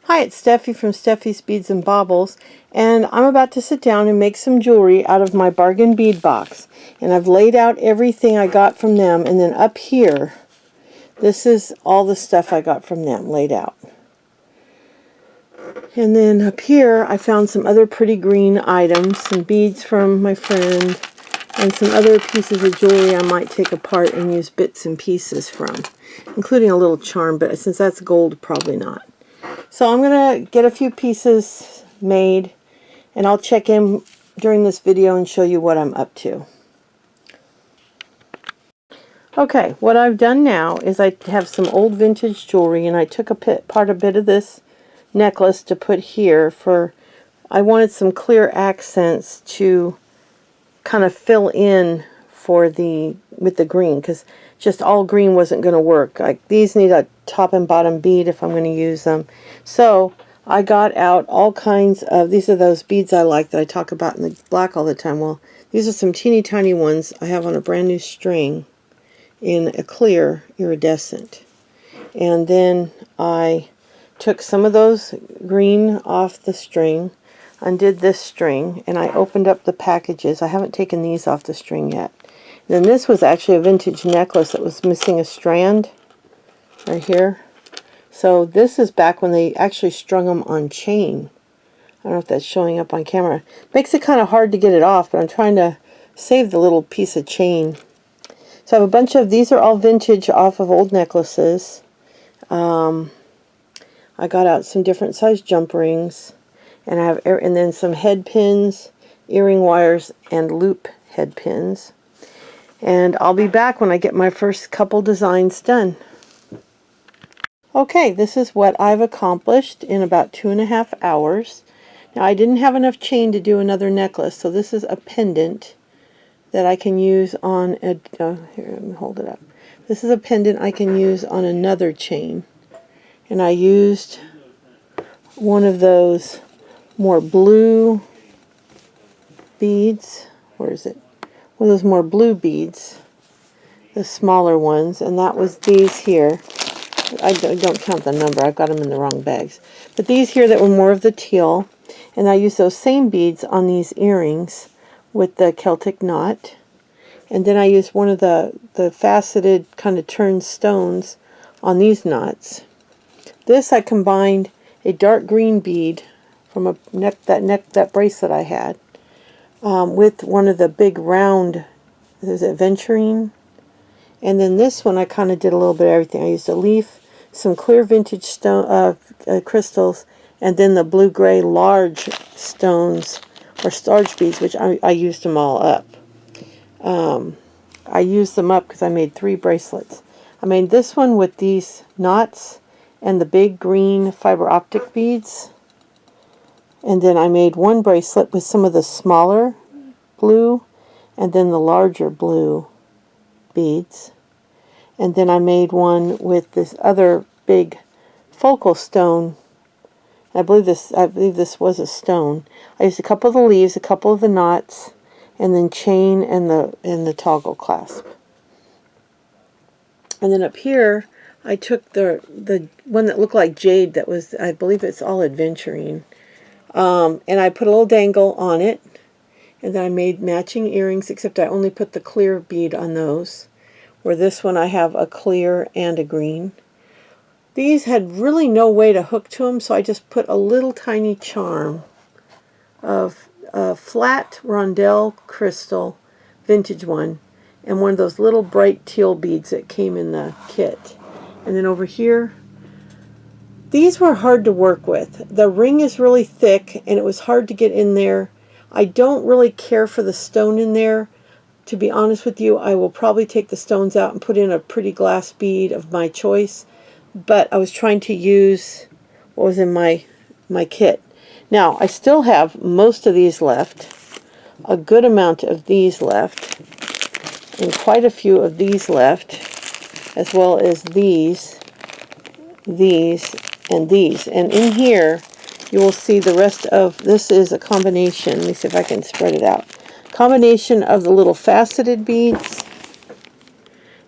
Hi, it's Steffi from Steffi's Beads and Baubles, and I'm about to sit down and make some jewelry out of my Bargain Bead Box. And I've laid out everything I got from them, and then up here, this is all the stuff I got from them laid out. And then up here, I found some other pretty green items, some beads from my friend, and some other pieces of jewelry I might take apart and use bits and pieces from, including a little charm, but since that's gold, probably not. So I'm going to get a few pieces made, and I'll check in during this video and show you what I'm up to. Okay, what I've done now is I have some old vintage jewelry, and I took a bit of this necklace to put here for, I wanted some clear accents to kind of fill in for with the green, because just all green wasn't going to work. Like, these need a top and bottom bead if I'm going to use them. So I got out all kinds of, these are those beads I like that I talk about in the black all the time. Well, these are some teeny tiny ones I have on a brand new string in a clear iridescent. And then I took some of those green off the string, undid this string, and I opened up the packages. I haven't taken these off the string yet. And then this was actually a vintage necklace that was missing a strand right here. So this is back when they actually strung them on chain. I don't know if that's showing up on camera. Makes it kind of hard to get it off, but I'm trying to save the little piece of chain. So I have a bunch of, these are all vintage off of old necklaces. I got out some different size jump rings, and I have, and then some head pins, earring wires, and loop head pins. And I'll be back when I get my first couple designs done. Okay, this is what I've accomplished in about 2.5 hours. Now, I didn't have enough chain to do another necklace, so this is a pendant that I can use on a, here, let me hold it up. This is a pendant I can use on another chain. And I used one of those more blue beads. Where is it? One of those more blue beads, the smaller ones, and that was these here. I don't count the number, I've got them in the wrong bags. But these here that were more of the teal, and I used those same beads on these earrings with the Celtic knot. And then I used one of the faceted kind of turned stones on these knots. This I combined a dark green bead from a that bracelet I had with one of the big round, is it aventurine? And then this one I kind of did a little bit of everything. I used a leaf, some clear vintage stone crystals, and then the blue-gray large stones or starch beads, which I used them all up. I used them up because I made 3 bracelets. I made this one with these knots and the big green fiber optic beads. And then I made one bracelet with some of the smaller blue and then the larger blue beads. And then I made one with this other big focal stone. I believe this was a stone. I used a couple of the leaves, a couple of the knots, and then chain and the toggle clasp. And then up here I took the one that looked like jade, that was, I believe it's all aventurine. And I put a little dangle on it, and then I made matching earrings, except I only put the clear bead on those. Where this one I have a clear and a green. These had really no way to hook to them, so I just put a little tiny charm of a flat rondelle crystal, vintage one, and one of those little bright teal beads that came in the kit. And then over here, these were hard to work with. The ring is really thick, and it was hard to get in there. I don't really care for the stone in there. To be honest with you, I will probably take the stones out and put in a pretty glass bead of my choice. But I was trying to use what was in my kit. Now, I still have most of these left, a good amount of these left, and quite a few of these left, as well as these, and these. And in here, you will see the rest of, this is a combination. Let me see if I can spread it out. Combination of the little faceted beads,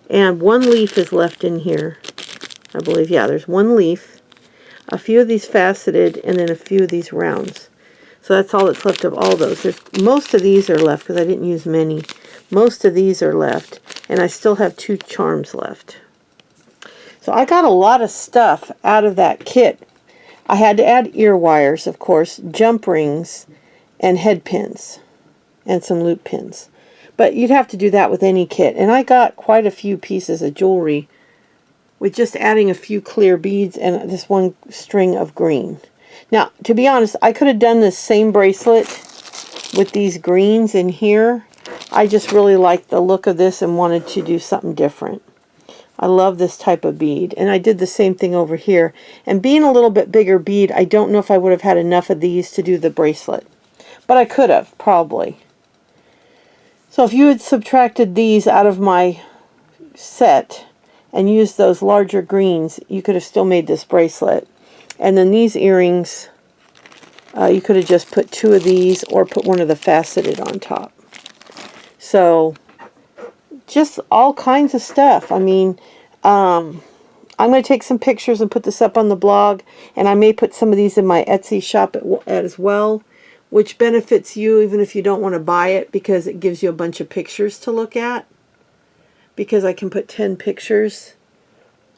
and one leaf is left in here, I believe. Yeah, there's one leaf. a few of these faceted, and then a few of these rounds. So that's all that's left of all those. Most of these are left because I didn't use many. Most of these are left, and I still have 2 charms left. So I got a lot of stuff out of that kit. I had to add ear wires, of course, jump rings, and head pins, and some loop pins. But you'd have to do that with any kit. And I got quite a few pieces of jewelry with just adding a few clear beads and this one string of green. Now, to be honest, I could have done this same bracelet with these greens in here. I just really liked the look of this and wanted to do something different. I love this type of bead, and I did the same thing over here. And being a little bit bigger bead, I don't know if I would have had enough of these to do the bracelet. But I could have, probably. So if you had subtracted these out of my set and used those larger greens, you could have still made this bracelet. And then these earrings, you could have just put 2 of these or put one of the faceted on top. So just all kinds of stuff. I mean, I'm going to take some pictures and put this up on the blog, and I may put some of these in my Etsy shop as well, which benefits you even if you don't want to buy it, because it gives you a bunch of pictures to look at. Because I can put 10 pictures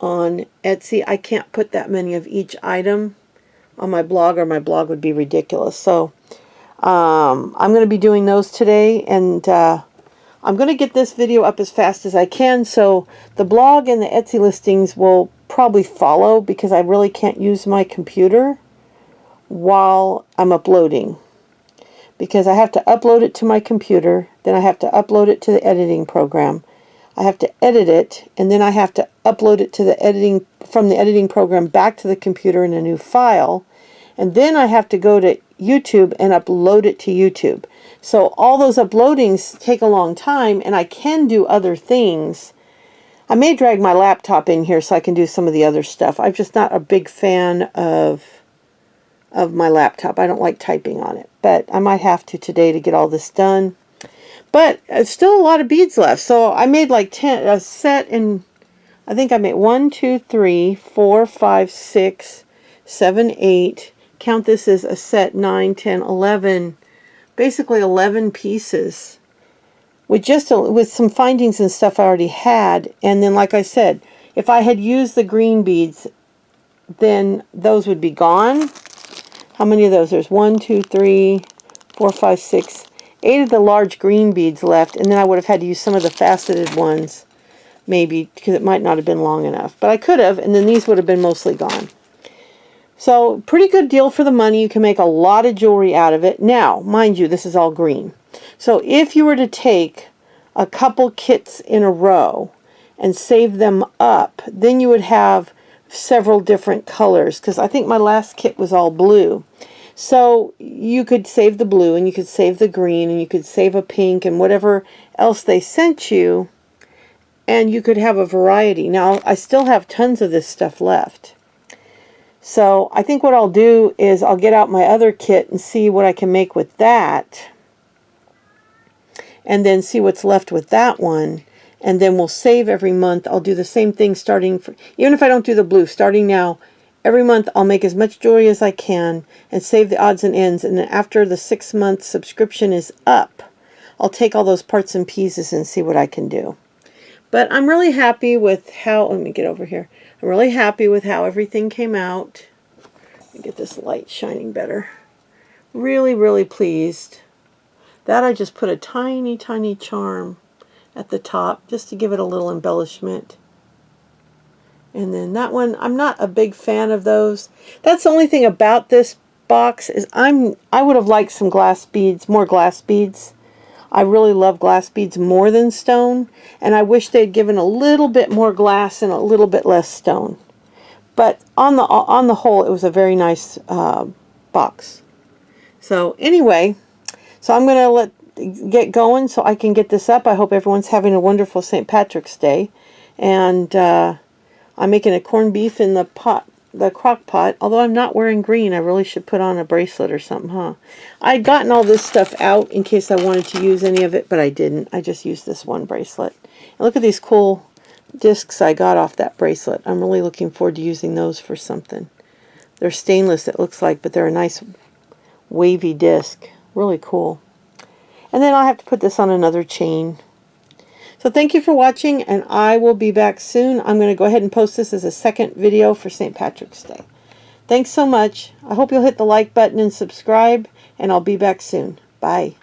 on Etsy. I can't put that many of each item on my blog, or my blog would be ridiculous. So I'm going to be doing those today, and I'm going to get this video up as fast as I can, so the blog and the Etsy listings will probably follow, because I really can't use my computer while I'm uploading. Because I have to upload it to my computer, then I have to upload it to the editing program. I have to edit it, and then I have to upload it to the editing, from the editing program back to the computer in a new file. And then I have to go to YouTube and upload it to YouTube. So all those uploadings take a long time, and I can do other things. I may drag my laptop in here so I can do some of the other stuff. I'm just not a big fan of my laptop. I don't like typing on it. But I might have to today to get all this done. But still a lot of beads left. So I made like 10, a set, and I think I made 1, 2, 3, 4, 5, 6, 7, 8. Count this as a set, 9, 10, 11. Basically 11 pieces. With with some findings and stuff I already had. And then, like I said, if I had used the green beads, then those would be gone. How many of those? There's 1, 2, 3, 4, 5, 6, 8 of the large green beads left, and then I would have had to use some of the faceted ones, maybe, because it might not have been long enough. But I could have, and then these would have been mostly gone. So, pretty good deal for the money. You can make a lot of jewelry out of it. Now, mind you, this is all green. So, if you were to take a couple kits in a row and save them up, then you would have several different colors, because I think my last kit was all blue. So you could save the blue, and you could save the green, and you could save a pink, and whatever else they sent you, and you could have a variety. Now, I still have tons of this stuff left. So I think what I'll do is I'll get out my other kit and see what I can make with that, and then see what's left with that one, and then we'll save every month. I'll do the same thing starting, even if I don't do the blue, starting now. Every month I'll make as much jewelry as I can and save the odds and ends, and then after the 6-month subscription is up, I'll take all those parts and pieces and see what I can do. But I'm really happy with how, let me get over here. I'm really happy with how everything came out. Let me get this light shining better. Really, really pleased. That I just put a tiny, tiny charm at the top just to give it a little embellishment. And then that one, I'm not a big fan of those. That's the only thing about this box is I would have liked some glass beads, more glass beads. I really love glass beads more than stone, and I wish they'd given a little bit more glass and a little bit less stone. But on the whole, it was a very nice box. So anyway, so I'm going to get going so I can get this up. I hope everyone's having a wonderful St. Patrick's Day, and I'm making a corned beef in the crock pot. Although I'm not wearing green, I really should put on a bracelet or something, huh? I'd gotten all this stuff out in case I wanted to use any of it, but I didn't. I just used this one bracelet. And look at these cool discs I got off that bracelet. I'm really looking forward to using those for something. They're stainless, it looks like, but they're a nice wavy disc. Really cool. And then I'll have to put this on another chain. So thank you for watching, and I will be back soon. I'm going to go ahead and post this as a second video for St. Patrick's Day. Thanks so much. I hope you'll hit the like button and subscribe, and I'll be back soon. Bye.